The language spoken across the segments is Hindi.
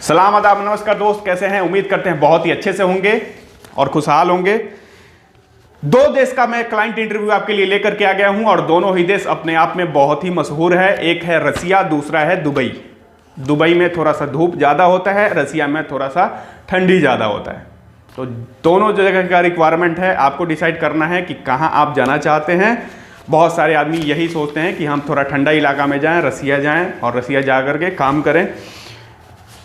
सलाम आदाब नमस्कार दोस्त, कैसे हैं? उम्मीद करते हैं बहुत ही अच्छे से होंगे और खुशहाल होंगे। दो देश का मैं क्लाइंट इंटरव्यू आपके लिए लेकर के आ गया हूं और दोनों ही देश अपने आप में बहुत ही मशहूर है। एक है रसिया, दूसरा है दुबई। दुबई में थोड़ा सा धूप ज़्यादा होता है, रसिया में थोड़ा सा ठंडी ज़्यादा होता है। तो दोनों जगह का रिक्वायरमेंट है, आपको डिसाइड करना है कि कहाँ आप जाना चाहते हैं। बहुत सारे आदमी यही सोचते हैं कि हम थोड़ा ठंडा इलाका में जाएं, रसिया जाएं और रसिया जा कर के काम करें।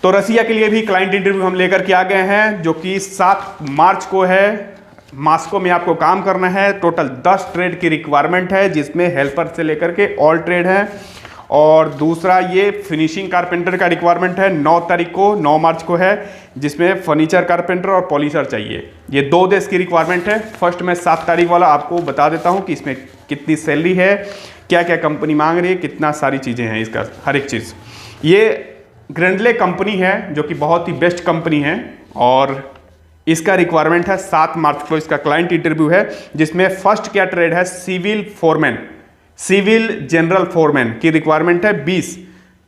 तो रसिया के लिए भी क्लाइंट इंटरव्यू हम लेकर के आ गए हैं, जो कि 7 मार्च को है। मॉस्को में आपको काम करना है। टोटल 10 ट्रेड की रिक्वायरमेंट है, जिसमें हेल्पर से लेकर के ऑल ट्रेड है। और दूसरा ये फिनिशिंग कारपेंटर का रिक्वायरमेंट है। 9 तारीख को 9 मार्च को है, जिसमें फर्नीचर कारपेंटर और पॉलिशर चाहिए। ये 2 देश की रिक्वायरमेंट है। फर्स्ट मैं 7 तारीख वाला आपको बता देता हूँ कि इसमें कितनी सैलरी है, क्या क्या कंपनी मांग रही है, कितना सारी चीज़ें हैं, इसका हर एक चीज़। ये ग्रेंडले कंपनी है, जो कि बहुत ही बेस्ट कंपनी है और इसका रिक्वायरमेंट है 7 मार्च को। इसका क्लाइंट इंटरव्यू है, जिसमें फर्स्ट क्या ट्रेड है, civil foreman, civil general foreman की रिक्वायरमेंट है 20।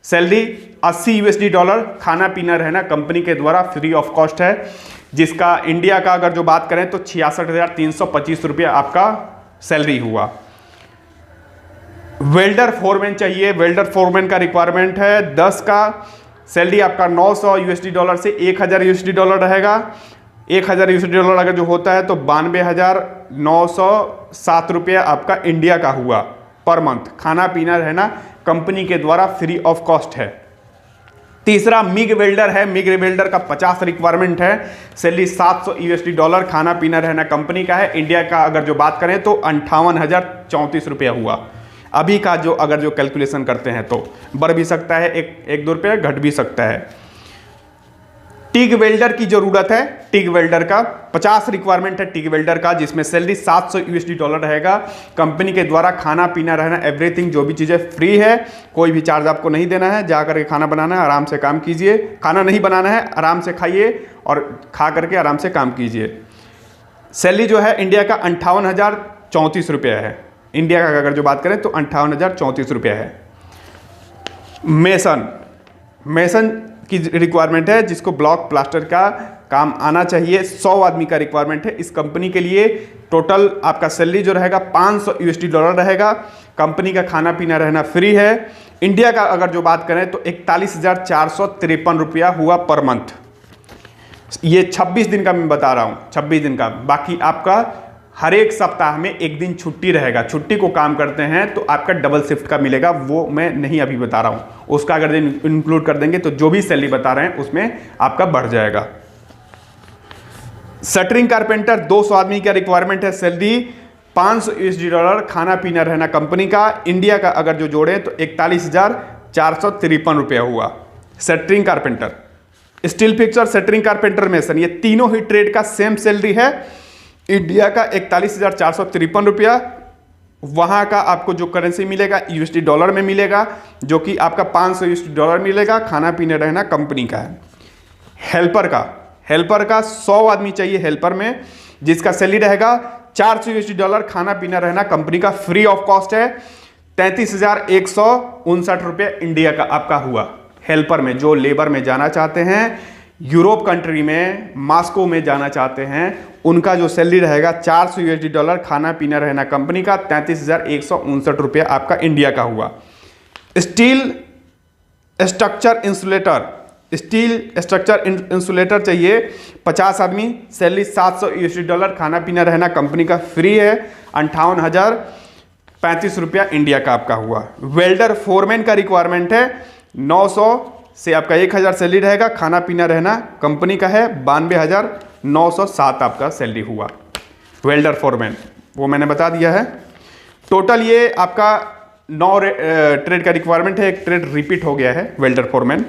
सैलरी $80 खाना पीना रहना कंपनी के द्वारा फ्री ऑफ कॉस्ट है। जिसका इंडिया का अगर जो बात करें तो 66,325 रुपये आपका सैलरी हुआ। वेल्डर फोरमैन चाहिए, वेल्डर फोरमैन का रिक्वायरमेंट है 10 का। सैलरी आपका $900 से $1,000 रहेगा। $1,000 अगर जो होता है तो 92,907 रुपये आपका इंडिया का हुआ पर मंथ। खाना पीना रहना कंपनी के द्वारा फ्री ऑफ कॉस्ट है। तीसरा मिग वेल्डर है। मिग वेल्डर का 50 रिक्वायरमेंट है। सैलरी $700 खाना पीना रहना कंपनी का है। इंडिया का अगर जो बात करें तो 58,034 रुपया हुआ। अभी का जो अगर जो कैलकुलेशन करते हैं तो बढ़ भी सकता है, एक दो रुपये घट भी सकता है। टिग वेल्डर की जरूरत है। टिग वेल्डर का 50 रिक्वायरमेंट है टिग वेल्डर का, जिसमें सैलरी $700 रहेगा। कंपनी के द्वारा खाना पीना रहना एवरीथिंग जो भी चीज़ें फ्री है, कोई भी चार्ज आपको नहीं देना है। जा करके खाना बनाना है, आराम से काम कीजिए। खाना नहीं बनाना है, आराम से खाइए और खा करके आराम से काम कीजिए। सैलरी जो है इंडिया का 58,034 रुपये है। इंडिया का अगर जो बात करें तो 58,034 रुपये है। मेसन की रिक्वायरमेंट है, जिसको ब्लॉक प्लास्टर का काम आना चाहिए। 100 आदमी का रिक्वायरमेंट है इस कंपनी के लिए। टोटल आपका सैलरी जो रहेगा $500 रहेगा। कंपनी का खाना पीना रहना फ्री है। इंडिया का अगर जो बात करें तो 41,453 रुपया हुआ पर मंथ। ये 26 दिन का मैं बता रहा हूँ, 26 दिन का। बाकी आपका हर एक सप्ताह में एक दिन छुट्टी रहेगा। छुट्टी को काम करते हैं तो आपका डबल शिफ्ट का मिलेगा, वो मैं नहीं अभी बता रहा हूँ। उसका अगर इंक्लूड कर देंगे तो जो भी सैलरी बता रहे हैं उसमें आपका बढ़ जाएगा। शटरिंग कारपेंटर 200 आदमी का रिक्वायरमेंट है। सैलरी $500 खाना पीना रहना कंपनी का। इंडिया का अगर जो जोड़े तो 41,453 रुपया हुआ। Shuttering carpenter, steel fixer, shuttering carpenter, mason, ये तीनों ही ट्रेड का सेम सैलरी है। इंडिया का 41,453 रुपया। वहाँ का आपको जो करेंसी मिलेगा $USD में मिलेगा, जो कि आपका $500 मिलेगा। खाना पीने रहना कंपनी का है। हेल्पर का 100 आदमी चाहिए हेल्पर में, जिसका सैलरी रहेगा $400 खाना पीना रहना कंपनी का फ्री ऑफ कॉस्ट है। 33,159 रुपये इंडिया का आपका हुआ। हेल्पर में जो लेबर में जाना चाहते हैं, यूरोप कंट्री में मॉस्को में जाना चाहते हैं, उनका जो सैलरी रहेगा $400 खाना पीना रहना कंपनी का। 33,159 रुपया आपका इंडिया का हुआ। स्टील स्ट्रक्चर इंसुलेटर चाहिए 50 आदमी। सैलरी $700 खाना पीना रहना कंपनी का फ्री है। 58,035 रुपया इंडिया का आपका हुआ। वेल्डर फोरमैन का रिक्वायरमेंट है 900 से आपका 1,000 सैलरी रहेगा। खाना पीना रहना कंपनी का है। 92,907 आपका सैलरी हुआ। वेल्डर फोरमैन वो मैंने बता दिया है। टोटल ये आपका 9 ट्रेड का रिक्वायरमेंट है। एक ट्रेड रिपीट हो गया है, वेल्डर फोरमैन।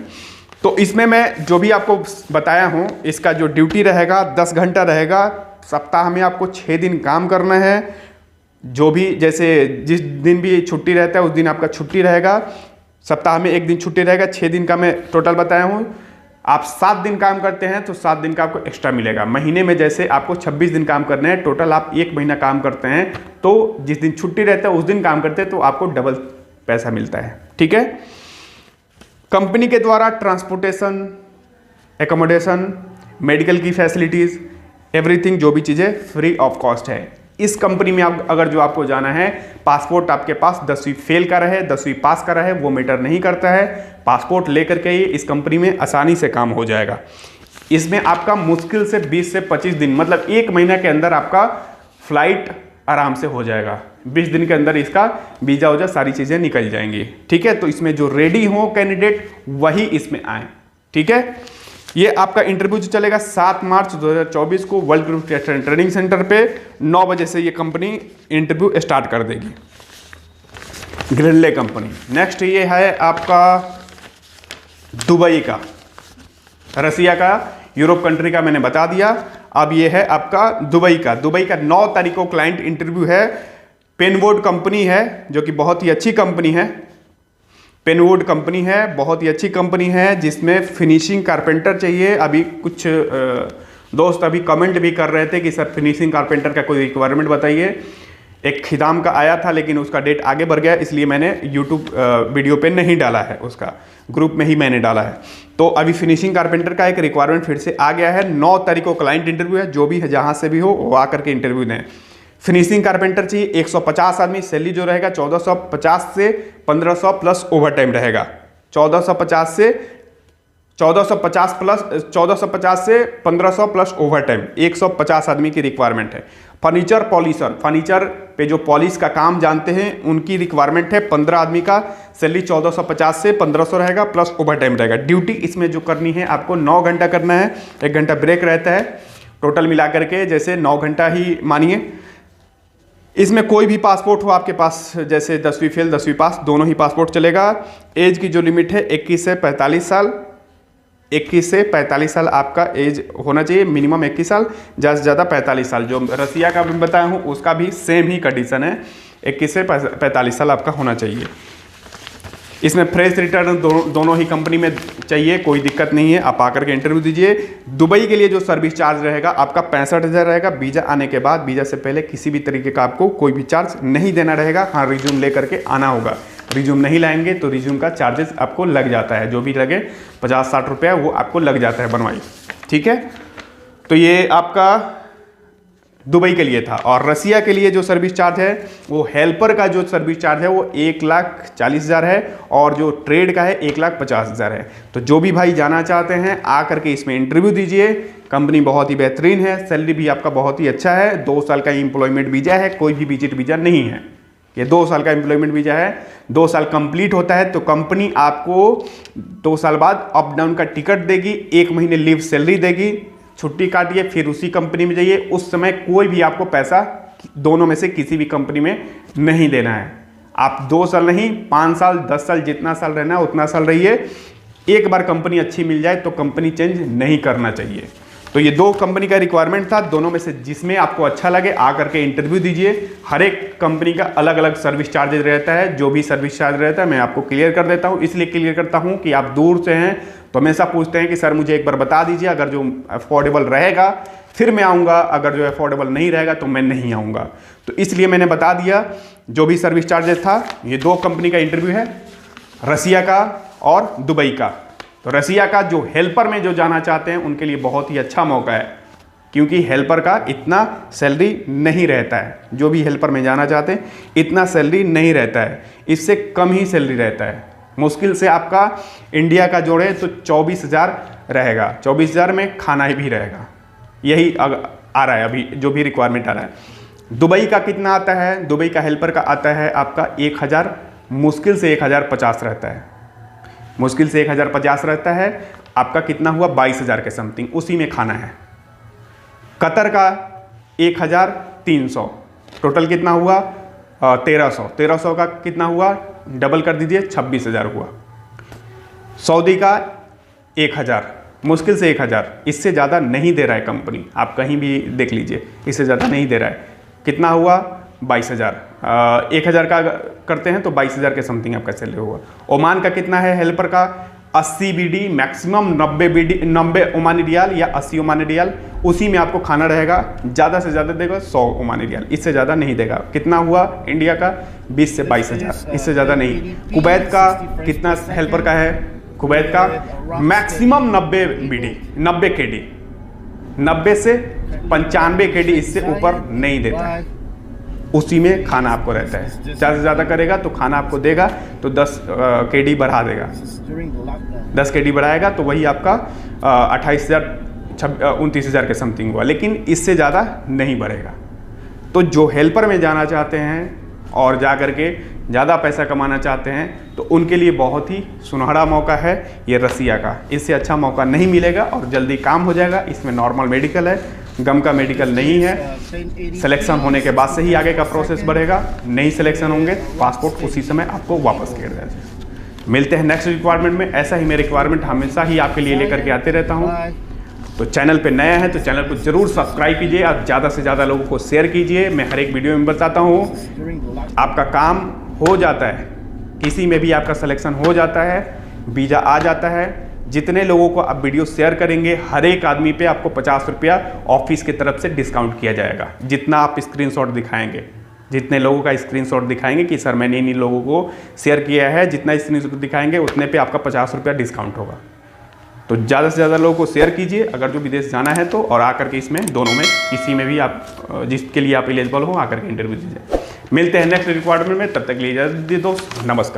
तो इसमें मैं जो भी आपको बताया हूँ, इसका जो ड्यूटी रहेगा 10 घंटा रहेगा। सप्ताह में आपको 6 दिन काम करना है। जो भी जैसे जिस दिन भी छुट्टी रहता है उस दिन आपका छुट्टी रहेगा। सप्ताह में एक दिन छुट्टी रहेगा। 6 दिन का मैं टोटल बताया हूँ। आप 7 दिन काम करते हैं तो 7 दिन का आपको एक्स्ट्रा मिलेगा। महीने में जैसे आपको 26 दिन काम करने हैं, टोटल आप 1 महीना काम करते हैं तो जिस दिन छुट्टी रहता है उस दिन काम करते हैं तो आपको डबल पैसा मिलता है। ठीक है। कंपनी के द्वारा ट्रांसपोर्टेशन एकोमोडेशन, मेडिकल की फैसिलिटीज़, एवरीथिंग, जो भी चीज़ें फ्री ऑफ कॉस्ट है। इस कंपनी में अगर जो आपको जाना है, पासपोर्ट आपके पास 10वीं फेल का रहे, 10वीं पास का रहे, वो मैटर नहीं करता है। पासपोर्ट लेकर के इस कंपनी में आसानी से काम हो जाएगा। इसमें आपका मुश्किल से 20 से 25 दिन, मतलब 1 महीना के अंदर आपका फ्लाइट आराम से हो जाएगा। 20 दिन के अंदर इसका वीज़ा वूजा सारी चीज़ें निकल जाएंगी। ठीक है, तो इसमें जो रेडी हो कैंडिडेट वही इसमें आए। ठीक है, ये आपका इंटरव्यू जो चलेगा 7 मार्च 2024 को world group test and training centre पे 9 बजे से ये कंपनी इंटरव्यू स्टार्ट कर देगी, ग्रिल्ले कंपनी। नेक्स्ट ये है आपका दुबई का, रसिया का, यूरोप कंट्री का मैंने बता दिया। अब ये है आपका दुबई का। दुबई का 9 तारीख को क्लाइंट इंटरव्यू है। पेनवुड कंपनी है जो कि बहुत ही अच्छी कंपनी है। पेनवुड कंपनी है, बहुत ही अच्छी कंपनी है, जिसमें फिनिशिंग कारपेंटर चाहिए। अभी कुछ दोस्त अभी कमेंट भी कर रहे थे कि सर फिनिशिंग कारपेंटर का कोई रिक्वायरमेंट बताइए। एक खिदाम का आया था लेकिन उसका डेट आगे बढ़ गया, इसलिए मैंने यूट्यूब वीडियो पे नहीं डाला है, उसका ग्रुप में ही मैंने डाला है। तो अभी फिनिशिंग कारपेंटर का एक रिक्वायरमेंट फिर से आ गया है। 9 तारीख को क्लाइंट इंटरव्यू है। जो भी है जहाँ से भी हो वो आकर के इंटरव्यू दें। फिनिशिंग कारपेंटर चाहिए 150 आदमी। सैलरी जो रहेगा 1450 से 1500 प्लस ओवर टाइम रहेगा। 1450 से 1500 प्लस ओवर टाइम। 150 आदमी की रिक्वायरमेंट है। फर्नीचर पॉलिशर, फर्नीचर पे जो पॉलिश का काम जानते हैं उनकी रिक्वायरमेंट है 15 आदमी का। सैलरी 1450 से 1500 रहेगा प्लस ओवर टाइम रहेगा। ड्यूटी इसमें जो करनी है आपको 9 घंटा करना है, 1 घंटा ब्रेक रहता है। टोटल मिला करके जैसे 9 घंटा ही मानिए। इसमें कोई भी पासपोर्ट हो आपके पास, जैसे 10वीं फेल 10वीं पास, दोनों ही पासपोर्ट चलेगा। एज की जो लिमिट है 21 से 45 साल, 21 से 45 साल आपका एज होना चाहिए, मिनिमम 21 साल, ज़्यादा से ज़्यादा 45 साल। जो रसिया का भी बताया हूँ उसका भी सेम ही कंडीशन है, 21 से 45 साल आपका होना चाहिए। इसमें फ्रेश रिटर्न दोनों ही कंपनी में चाहिए, कोई दिक्कत नहीं है। आप आकर के इंटरव्यू दीजिए। दुबई के लिए जो सर्विस चार्ज रहेगा आपका 65,000 रहेगा। वीज़ा आने के बाद, वीज़ा से पहले किसी भी तरीके का आपको कोई भी चार्ज नहीं देना रहेगा। हाँ, रिज्यूम लेकर के आना होगा। रिज्यूम नहीं लाएंगे तो रिज्यूम का चार्जेस आपको लग जाता है, जो भी लगे 50-60 रुपया वो आपको लग जाता है बनवाई। ठीक है, तो ये आपका दुबई के लिए था। और रसिया के लिए जो सर्विस चार्ज है वो हेल्पर का जो सर्विस चार्ज है वो 1,40,000 है और जो ट्रेड का है 1,50,000 है। तो जो भी भाई जाना चाहते हैं आ करके इसमें इंटरव्यू दीजिए। कंपनी बहुत ही बेहतरीन है, सैलरी भी आपका बहुत ही अच्छा है। 2 साल का एम्प्लॉयमेंट वीज़ा है, कोई भी विजिट वीज़ा नहीं है। ये 2 साल का एम्प्लॉयमेंट वीज़ा है। 2 साल कंप्लीट होता है तो कंपनी आपको 2 साल बाद अप डाउन का टिकट देगी, 1 महीने लीव सैलरी देगी, छुट्टी काटिए, फिर उसी कंपनी में जाइए। उस समय कोई भी आपको पैसा दोनों में से किसी भी कंपनी में नहीं देना है। आप 2 साल नहीं, 5 साल 10 साल जितना साल रहना है उतना साल रहिए। एक बार कंपनी अच्छी मिल जाए तो कंपनी चेंज नहीं करना चाहिए। तो ये 2 कंपनी का रिक्वायरमेंट था। दोनों में से जिसमें आपको अच्छा लगे आ करके इंटरव्यू दीजिए। हर एक कंपनी का अलग अलग सर्विस चार्जेज रहता है। जो भी सर्विस चार्ज रहता है मैं आपको क्लियर कर देता हूँ। इसलिए क्लियर करता हूँ कि आप दूर से हैं तो हमेशा पूछते हैं कि सर मुझे एक बार बता दीजिए, अगर जो अफोर्डेबल रहेगा फिर मैं आऊँगा, अगर जो अफोर्डेबल नहीं रहेगा तो मैं नहीं आऊँगा। तो इसलिए मैंने बता दिया जो भी सर्विस चार्जेस था। ये 2 कंपनी का इंटरव्यू है, रसिया का और दुबई का। तो रसिया का जो हेल्पर में जो जाना चाहते हैं उनके लिए बहुत ही अच्छा मौका है, क्योंकि हेल्पर का इतना सैलरी नहीं रहता है। जो भी हेल्पर में जाना चाहते हैं इतना सैलरी नहीं रहता है, इससे कम ही सैलरी रहता है। मुश्किल से आपका इंडिया का जोड़े तो 24,000 रहेगा। 24,000 में खाना भी रहेगा। यही आ रहा है अभी जो भी रिक्वायरमेंट आ रहा है। दुबई का कितना आता है? दुबई का हेल्पर का आता है आपका 1,000, मुश्किल से 1,050 रहता है। मुश्किल से 1,050 रहता है। आपका कितना हुआ? 22,000 के समथिंग, उसी में खाना है। कतर का 1,300, टोटल कितना हुआ? 1,300। 1,300 का कितना हुआ? डबल कर दीजिए, 26,000 हुआ। सऊदी का 1,000, मुश्किल से 1,000, इससे ज़्यादा नहीं दे रहा है कंपनी। आप कहीं भी देख लीजिए, इससे ज़्यादा नहीं दे रहा है। कितना हुआ? 22,000। 1,000 का करते हैं तो 22,000 के समथिंग आपका सैलरी होगा। ओमान का कितना है हेल्पर का? 80 बीडी, मैक्सिमम 90 ओमानी रियाल या 80 ओमानी रियाल, उसी में आपको खाना रहेगा। ज़्यादा से ज़्यादा देगा 100 ओमानी रियाल, इससे ज़्यादा नहीं देगा। कितना हुआ इंडिया का? 20 से 22,000, इससे ज़्यादा नहीं। कुवैत का कितना हेल्पर का है? कुवैत का मैक्सिमम 90 BD 90 KD 90 से 95 KD, इससे ऊपर नहीं देता है। उसी में खाना आपको रहता है। ज़्यादा से ज़्यादा करेगा तो खाना आपको देगा तो 10 KD बढ़ा देगा। 10 KD बढ़ाएगा तो वही आपका 29,000 के समथिंग हुआ, लेकिन इससे ज़्यादा नहीं बढ़ेगा। तो जो हेल्पर में जाना चाहते हैं और जा कर के ज़्यादा पैसा कमाना चाहते हैं तो उनके लिए बहुत ही सुनहरा मौका है ये रसिया का। इससे अच्छा मौका नहीं मिलेगा और जल्दी काम हो जाएगा। इसमें नॉर्मल मेडिकल है, गम का मेडिकल नहीं है। सिलेक्शन होने के बाद से ही आगे का प्रोसेस बढ़ेगा। नहीं सिलेक्शन होंगे पासपोर्ट उसी समय आपको वापस कर दिया जाएगा। मिलते हैं नेक्स्ट रिक्वायरमेंट में। ऐसा ही मैं रिक्वायरमेंट हमेशा ही आपके लिए लेकर के आते रहता हूँ। तो चैनल पे नया है तो चैनल को जरूर सब्सक्राइब कीजिए, आप ज़्यादा से ज़्यादा लोगों को शेयर कीजिए। मैं हर एक वीडियो में बताता हूँ, आपका काम हो जाता है, किसी में भी आपका सिलेक्शन हो जाता है, वीज़ा आ जाता है। जितने लोगों को आप वीडियो शेयर करेंगे हर एक आदमी पे आपको 50 रुपया ऑफिस की तरफ से डिस्काउंट किया जाएगा। जितना आप स्क्रीनशॉट दिखाएंगे, जितने लोगों का स्क्रीनशॉट दिखाएंगे कि सर मैंने इन लोगों को शेयर किया है, जितना स्क्रीनशॉट दिखाएंगे उतने पे आपका 50 रुपया डिस्काउंट होगा। तो ज़्यादा से ज़्यादा लोगों को शेयर कीजिए अगर जो विदेश जाना है तो, और आकर के इसमें दोनों में किसी में भी आप जिसके लिए आप एलिजिबल हो आकर के इंटरव्यू दीजिए। मिलते हैं नेक्स्ट रिक्वायरमेंट में, तब तक के लिए इजाज़त दीजिए दोस्त, नमस्कार।